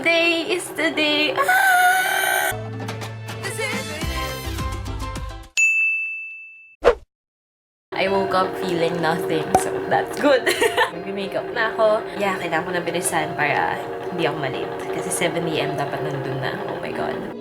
Today is the day. I woke up feeling nothing, so that's good. Mag-makeup na ako. Yeah, kailangan ko na bilisan para hindi ako malate. Kasi 7 AM dapat nandun na. Oh my God.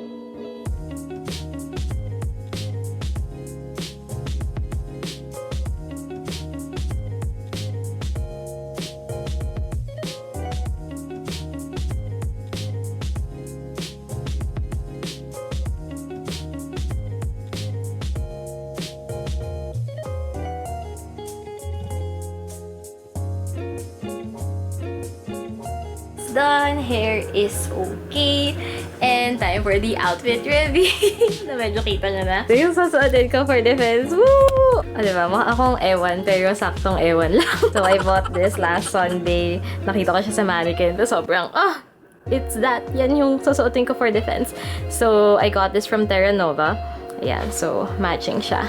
Done, hair is okay, and time for the outfit reveal. Na medyo kita nyo na. So yung susuotin ko for defense, woo! O diba, mukha akong ewan, pero saktong ewan lang. So I bought this last Sunday. Nakita ko siya sa mannequin. So sobrang, it's that. Yan yung susuotin ko for defense. So I got this from Terra Nova. Ayan, so matching siya.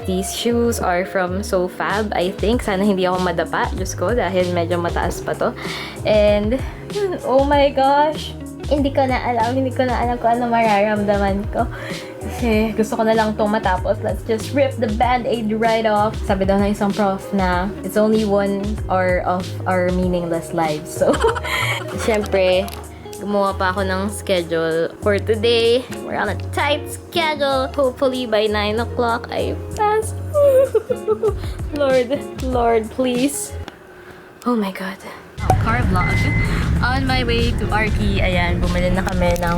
These shoes are from So Fab, I think. Sana hindi ako madapa, Diyos ko, dahil medyo mataas pa to. And, oh my gosh! Hindi ko na alam kung ano mararamdaman ko. Kasi gusto ko na lang itong matapos. Let's just rip the band-aid right off. Sabi daw ng isang prof na it's only 1 hour of our meaningless lives. So, syempre, gumawa pa ako ng schedule for today. We're on a tight schedule. Hopefully by 9 o'clock I pass. Lord, please. Oh my God. Car vlog. On my way to RP, ayan, bumili na kami ng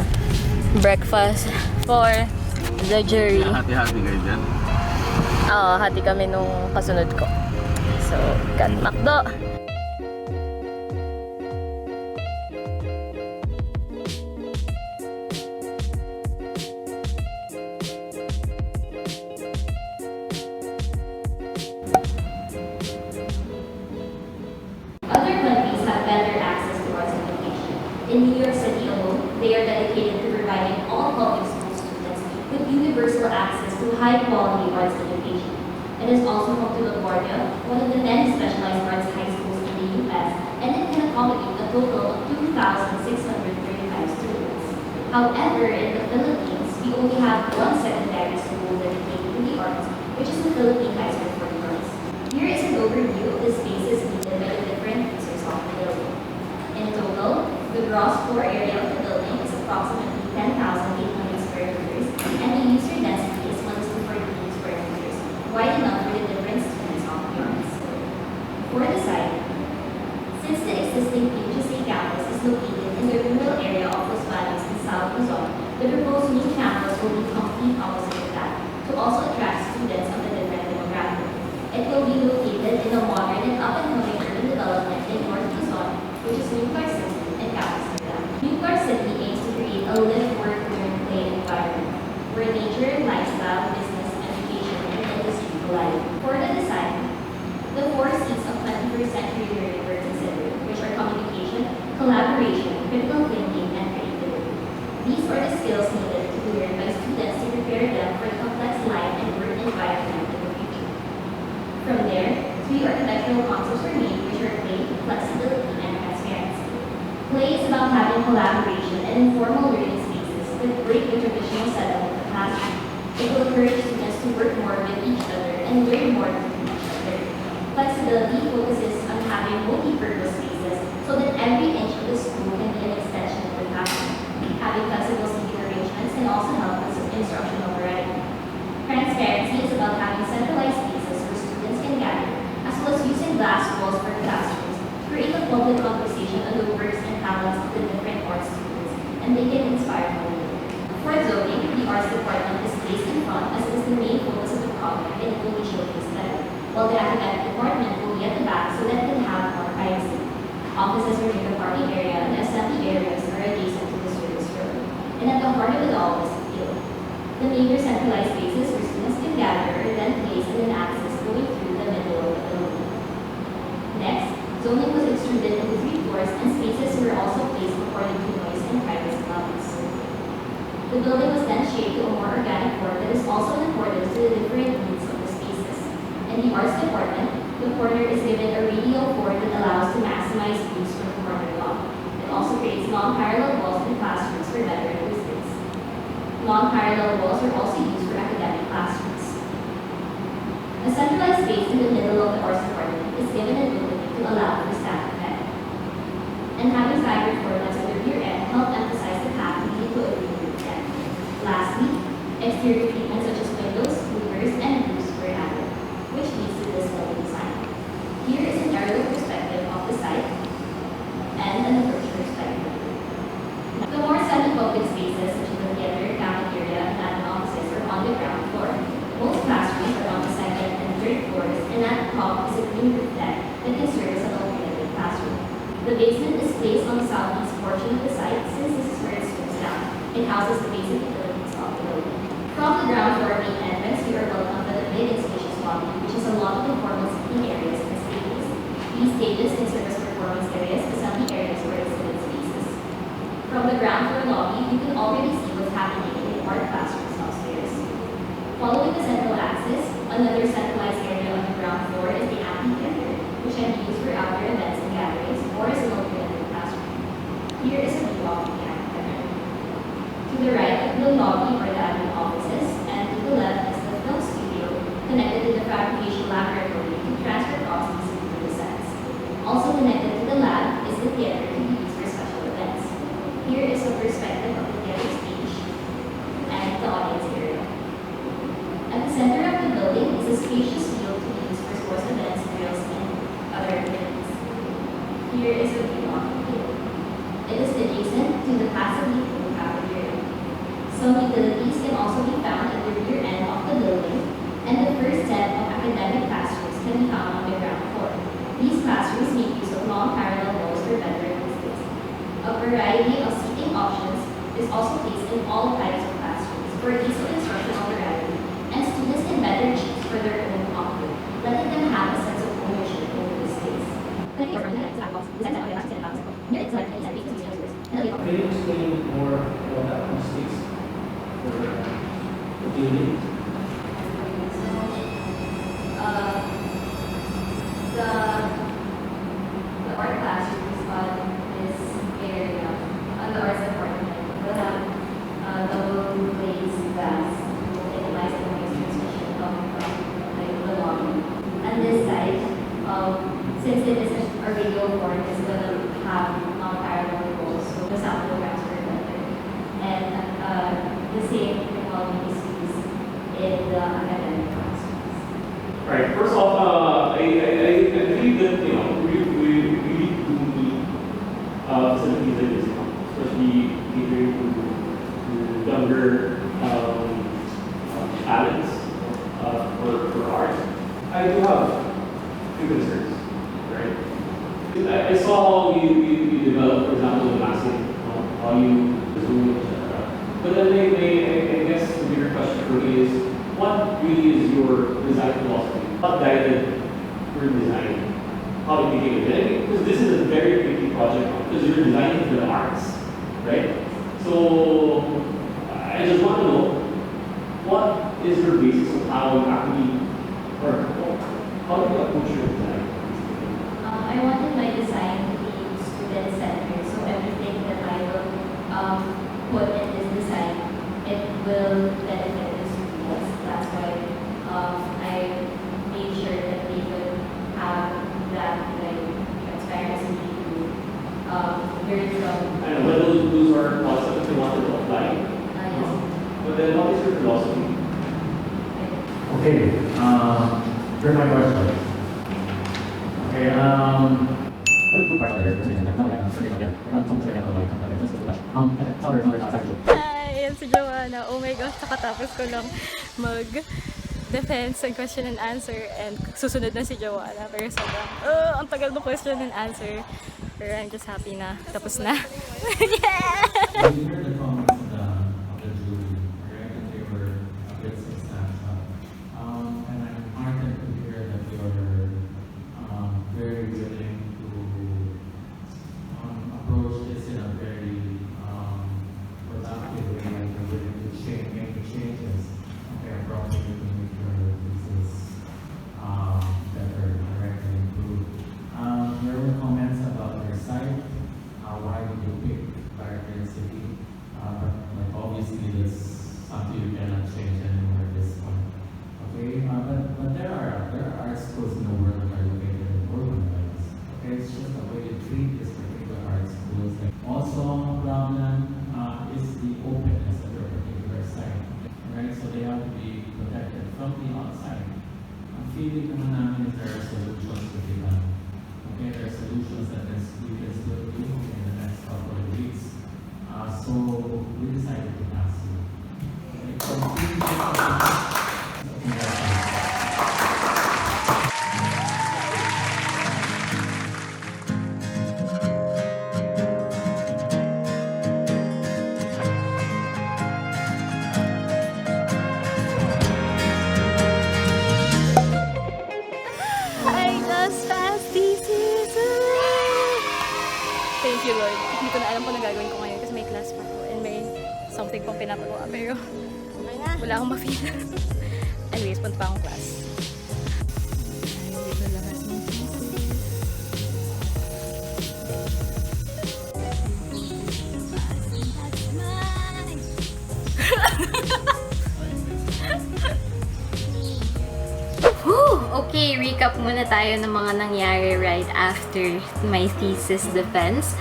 breakfast for the jury. Hati-hati kayo dyan? Oo, hati kami nung kasunod ko. So, got McDo. In New York City alone, they are dedicated to providing all public school students with universal access to high-quality arts education. It is also home to LaGuardia, one of the 10 specialized arts high schools in the U.S., and it can accommodate a total of 2,635 students. However, in the Philippines, we only have one secondary school dedicated to the arts, which is the Philippine High School for the Arts. Here is an overview of the spaces needed by the different users of the building. In total, the gross floor area of the building is approximately 10,800 square meters, and the user density is 1 to 14 square meters, wide enough for the different students of the arts. For the site, since the existing UPCAT campus is located in the rural area of Los Baños in South Luzon, the proposed new campus will be complete opposite of that, to also attract students of a different demographic. It will be located in a modern and up-and-coming urban development in North Luzon, which is New York City. New York City aims to create a live, work, learn, play environment where nature, lifestyle, business, education, and industry collide. For the design, the 4 C's of 21st century learning were considered, which are communication, collaboration, critical thinking, and creativity. These are the skills needed to be learned by students to prepare them for the complex life and work environment in the future. From there, 3 architectural concepts were made, which are play, flexibility, and transparency. Play is about having collaboration and informal learning spaces that break the traditional setup of the classroom. It will encourage students to work more with each other and learn more from each other. Flexibility focuses on having multi-purpose spaces so that every inch of the school can be an extension of the classroom. Having flexible seating arrangements can also help with instructional variety. Transparency is about having centralized spaces where students can gather, as well as using glass walls for classrooms to create a public conversation on the works and talents of the different arts students, and they can inspire one another. For zoning, the arts department is placed in front as it is the main focus of the project and it will be showcased better, while the academic department will be at the back so that it can have more privacy. Offices are near the parking area and assembly areas are adjacent to the service room. And at the heart of it all is the field. The major centralized spaces where students can gather are then placed in an axis going through the middle of the building. Next, zoning was extruded into 3 floors and spaces were also placed according to noise and privacy levels. The building was then shaped to a more organic form that is also in accordance to the different needs of the spaces. In the arts department, the corner is given a radial form that allows to maximize views from the corner block. It also creates non-parallel walls non-parallel walls are also used for academic classrooms. A centralized space in the middle of the arts department is given an opening to allow for staff effect. And having staggered formats on the rear end help emphasize the path leading to a rear end. Lastly, exterior treatments such as windows, louvers, and roofs were added, which leads to this building design. Here is an aerial perspective of the site and an approach perspective. The more semi-public spaces such as the theater, cafeteria, and admin offices are on the ground floor. Most classrooms are on the second and third floors, and at the top is a green roof deck that can serve as an alternative classroom. The basement is placed on the southeast portion of the site since this is where it slopes down. It houses the basic utilities of the building. From the ground floor main entrance, we are welcomed by the big and spacious lobby, which is a lot of informal seating areas and stages. These stages can serve as performance areas, assembly areas, or exhibit spaces. From the ground floor lobby, you can already see what's happening in the art classrooms upstairs. Following the central axis, another centralized area on the ground floor is the amphitheater, which can be used for outdoor events and gatherings, or as an alternative classroom. Here is a view of the amphitheater. To the right of the lobby are the admin offices, and to the left is the film studio connected to the fabrication laboratory to transfer processes into the sets. Also connected to the lab is the theater to be used for special events. Here is a perspective of the theater stage and the audience area. At the center of the building is a spacious field to be used for sports events, drills, and other activities. Here is a view of the field. It is adjacent to the passively cooled cafeteria. Some utilities can also be found at the rear end of the building, and the first set of academic classrooms can be found on the ground floor. These classrooms make use of non-parallel walls for better acoustics. A variety of seating options is also placed in all types of classrooms for ease of instructional variety, and students can better choose for their own comfort, letting them have a sense of ownership over the space. Can you explain more about that mistakes for the building? The art classrooms on this area, on the arts department, will have double glazed glass to minimize the noise transmission coming from the lobby. And this side, since it is a radio form, it's going to have non-parallel walls, so the sound will transfer better. And the same will be used in the academic classrooms. Right. First off, I believe that we really do need facilities like this, especially catering to younger talents for art. I do have few concerns, right? I saw how you develop, for example, the massive, how you zoom, etc. But then I guess the bigger question for me is, what really is your design philosophy? What guided your design? How it became a thing? Because this is a very tricky project because you're designing for the arts, right? So I just want to know, what is your basis of how you actually, or how do you approach your design? I wanted my design to be student-centered, so everything that I will put in this design, it will benefit the students. That's why I made sure that they could have that transparency to learn from. I know, but those are concepts you wanted to apply. Yes. But then what is your philosophy? Okay, here's my question. Okay, Hi, yan si Joanna. Oh my gosh, nakatapos ko lang mag-defense and question and answer, and susunod na si Joanna. Pero sobrang, ang tagal ng question and answer. Pero I'm just happy na tapos na. Yeah! You heard the comments of the jury, right? And they were a bit substantial. And I'm heartened to hear that you're very willing to approach this in a very productive way, and you're willing to make changes. Okay, appropriately to make your thesis better, correct, and improve. There were comments about your site. Why did you pick change anymore at this point. Okay, but there are art schools in the world that are located in urban areas. Okay, it's just the way you treat these particular art schools. Also, a problem is the openness of their particular site. Right, so they have to be protected from the outside. Ang feeling naman namin is there are solutions to be done. Okay, there are solutions that we can still do in the next couple of weeks. So we decided to ask you. I just passed thesis! Thank you, Lord. Hindi ko na alam kung ano gagawin ko ngayon kasi may class pa ako and may something pang pinapagawa pero wala akong ma-feel. Anyways, punta pa akong class. Ayun, dito labas ng thesis. That's mine! Whew! Okay, recap muna tayo ng mga nangyari right after my thesis defense.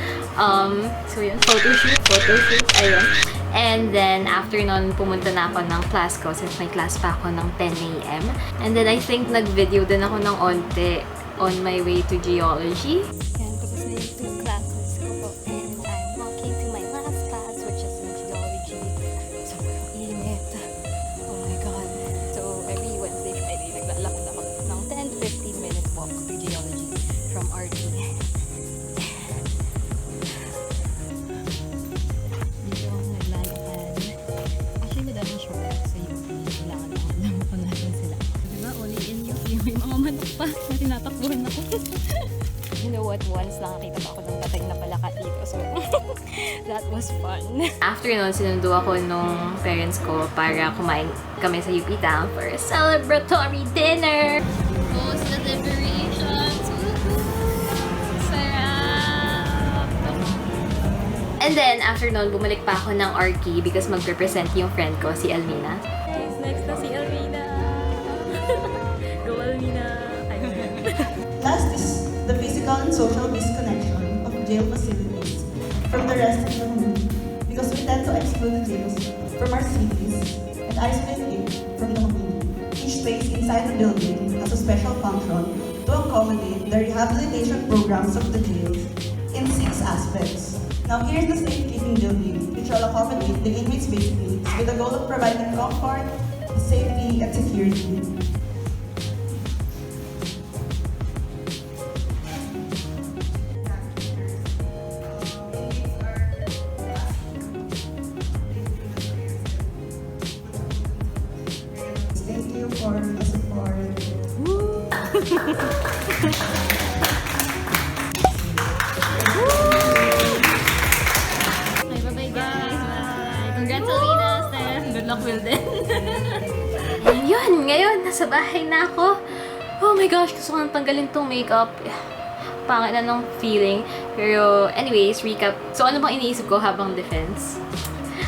So yun, photoshoot, ayun. And then, after nun, pumunta na ako ng class ko since may class pa ako ng 10 a.m. And then, I think nag-video din ako ng onte on my way to geology. Yan, tapos na yung 2 classes ko po. And I'm walking to my last class, which is in geology. Sobrang init. Oh my God. So, every Wednesday, Friday, naglalakad ako ng 10 to 15 minute walk to geology from RT. Dito ako naglalakad. Actually, madaming shortcuts sa UP. Kailangan ako lang pa natin sila. Diba, only in UP, may mga manok pa na tinatakbuhan ako. You know what? Once nakakita pa ako ng patay na palaka dito. So, that was fun. After nun, sinundo ako nung parents ko para kumain kami sa UP Town for a celebratory dinner. Post the liberations. Sarap! And then, after nun, bumalik pa ako ng RK because mag-represent yung friend ko, si Almina. Yes, next na si Almina. Go, Almina! Last is the physical and social disconnection of jail facilities from the rest of the community because we tend to exclude the jails from our cities and isolate it from the community. Each space inside the building has a special function to accommodate the rehabilitation programs of the jails in 6 aspects. Now here's the safekeeping building, which will accommodate the inmates' basic needs with the goal of providing comfort, safety, and security. Thank you for the support. Okay, bye-bye guys. Bye. Congrats, Alina, Steph. Good luck, Wilden. And yun, ngayon, nasa bahay na ako. Oh my gosh, gusto ko nang tanggalin tong makeup. Pangit na ng feeling. Pero, anyways, recap. So, ano bang iniisip ko habang defense?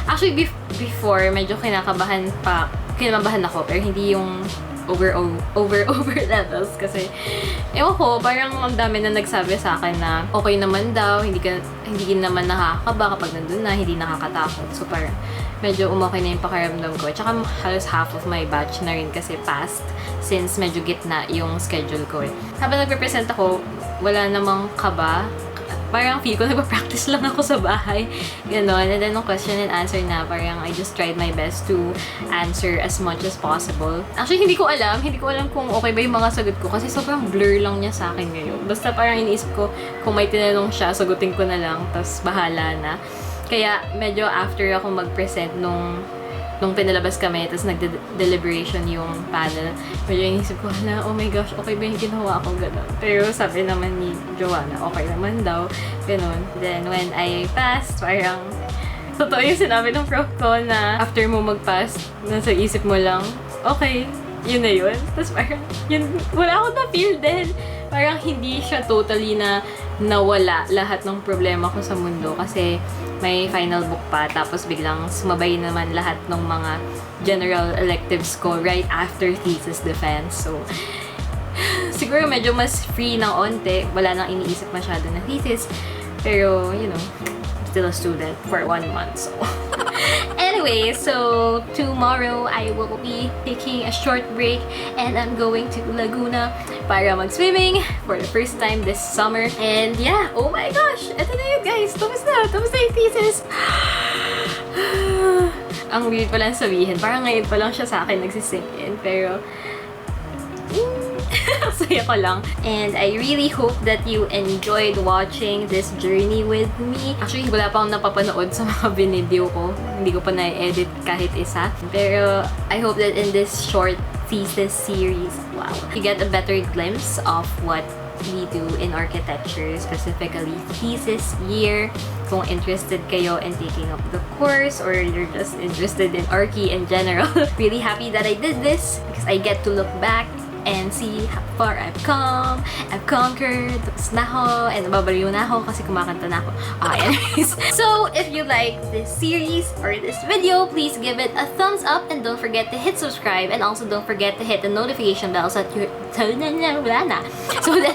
Actually, before, medyo kinakabahan ako, pero hindi yung over levels kasi ewan ko, parang ang dami na nagsabi sa akin na okay naman daw, hindi naman nakakaba kapag nandun na, hindi nakakatakot. So parang medyo umokay na yung pakiramdam ko. Tsaka halos half of my batch na rin kasi passed since medyo gitna yung schedule ko eh. Habang nagre-present ako, wala namang kaba. Parang feel ko nagpa-practice lang ako sa bahay. Ganon. And then, nung question and answer na, parang I just tried my best to answer as much as possible. Actually, hindi ko alam kung okay ba yung mga sagot ko kasi sobrang blur lang niya sa akin ngayon. Basta parang iniisip ko, kung may tinanong siya, sagutin ko na lang, tapos bahala na. Kaya, medyo after ako mag-present nung pinalabas kami, tapos nagde-deliberation yung panel, medyo inisip ko na, oh my gosh, okay ba yung ginawa ko, gano'n. Pero sabi naman ni Joanna, okay naman daw, gano'n. Then, when I passed, parang, totoo yung sinabi ng prof ko na after mo mag-pass, nasa isip mo lang, okay, yun na yun. Tapos parang, yun, wala akong na-feel din. Parang hindi siya totally na nawala lahat ng problema ko sa mundo kasi may final book pa, tapos biglang sumabay naman lahat ng mga general electives ko right after thesis defense. So, siguro medyo mas free ng onte. Wala nang iniisip masyado na thesis. Pero, you know, I'm still a student for 1 month, so... Anyway, so tomorrow I will be taking a short break and I'm going to Laguna para mag-swimming for the first time this summer. And yeah, oh my gosh! Ito na yun, guys! Tapos na yung thesis! Ang weird pa lang sabihin. Parang ngayon pa lang siya sa akin nagsisink in. Pero, saya ko lang. And I really hope that you enjoyed watching this journey with me. Actually, wala pa akong napapanood sa mga binideo ko. Hindi ko pa na-edit kahit isa. Pero, I hope that in this short thesis series, wow, you get a better glimpse of what we do in architecture, specifically thesis year. Kung interested kayo in taking up the course or you're just interested in Archi in general. Really happy that I did this because I get to look back and see how far I've come. I've conquered. Tapos na ako. And nababaliw na ako kasi kumakanta na ako. Anyways. So, if you like this series or this video, please give it a thumbs up and don't forget to hit subscribe and also don't forget to hit the notification bell so that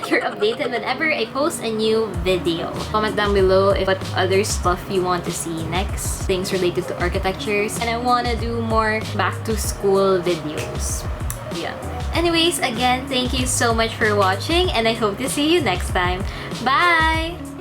you're updated whenever I post a new video. Comment down below if what other stuff you want to see next. Things related to architectures. And I want to do more back to school videos. Yeah. Anyways, again, thank you so much for watching and I hope to see you next time. Bye!